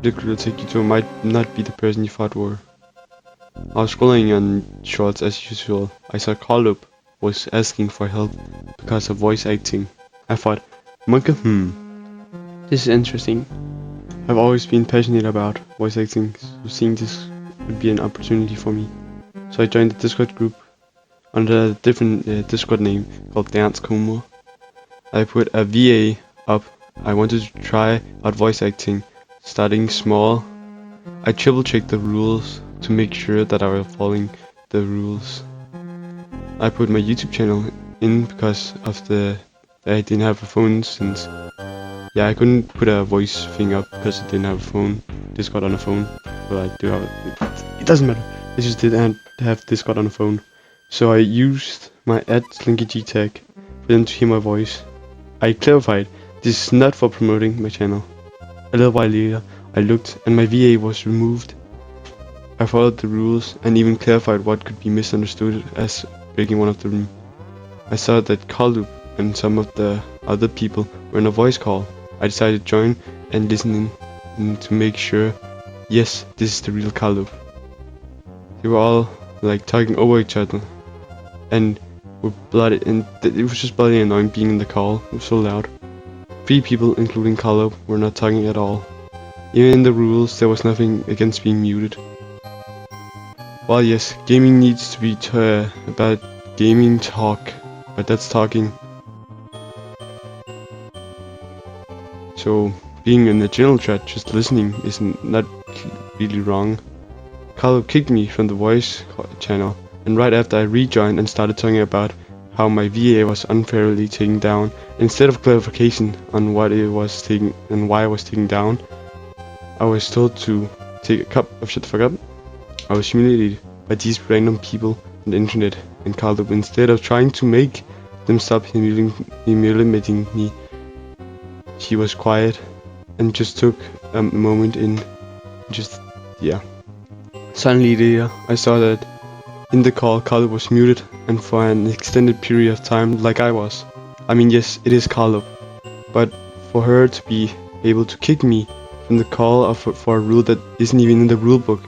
the group will take you to might not be the person you thought were. I was scrolling on shorts as usual. I saw Carlup was asking for help because of voice acting. I thought, Monka, this is interesting. I've always been passionate about voice acting, so seeing this would be an opportunity for me. So I joined the Discord group under a different Discord name called Dance Kumur. I put a VA up. I wanted to try out voice acting, starting small. I triple checked the rules to make sure that I was following the rules. I put my YouTube channel in because of I didn't have a phone since I couldn't put a voice thing up because I didn't have a phone, Discord on a phone. But I do have it. It doesn't matter. I just didn't have Discord on a phone. So I used my @SlinkyG tag for them to hear my voice. I clarified, this is not for promoting my channel. A little while later, I looked and my VA was removed. I followed the rules and even clarified what could be misunderstood as breaking one of the room. I saw that Carlup and some of the other people were in a voice call. I decided to join and listening to make sure, yes, this is the real Carlup. They were all like talking over each other and were bloody, and it was just bloody annoying being in the call. It was so loud. 3 people, including Carlup, were not talking at all. Even in the rules, there was nothing against being muted. Well, yes, gaming needs to be about gaming talk, but that's talking. So being in the general chat, just listening, is not really wrong. Carlup kicked me from the voice channel, and right after I rejoined and started talking about how my VA was unfairly taken down, instead of clarification on what it was taken and why I was taken down, I was told to take a cup of shut the fuck up. I was humiliated by these random people on the internet, and Carlup, instead of trying to make them stop humiliating me, she was quiet and just took a moment in Suddenly later, I saw that in the call, Carlup was muted, and for an extended period of time, like I was. I mean, yes, it is Carlup, but for her to be able to kick me from the call for a rule that isn't even in the rule book,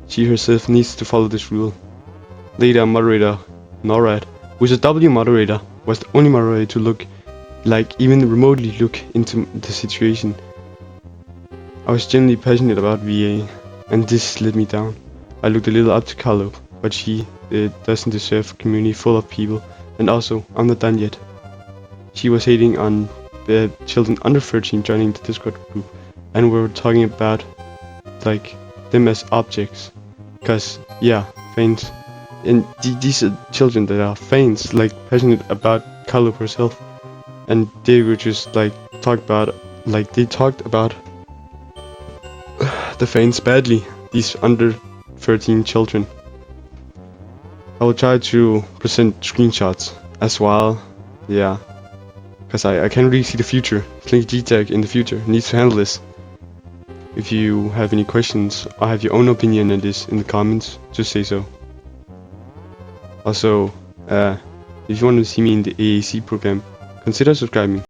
she herself needs to follow this rule. Later, moderator Norad, who is a W moderator, was the only moderator to look, even remotely look into the situation. I was genuinely passionate about VA, and this let me down. I looked a little up to Carlup, but she doesn't deserve a community full of people, and also, I'm not done yet. She was hating on the children under 13 joining the Discord group, and we were talking about them as objects, cause fans, and these are children that are fans, passionate about Carlup herself, and they were just talked about the fans badly, these under 13 children. I will try to present screenshots as well, because I can't really see the future. SlinkyG tag in the future needs to handle this. If you have any questions or have your own opinion on this in the comments, just say so. Also, if you want to see me in the AAC program, consider subscribing.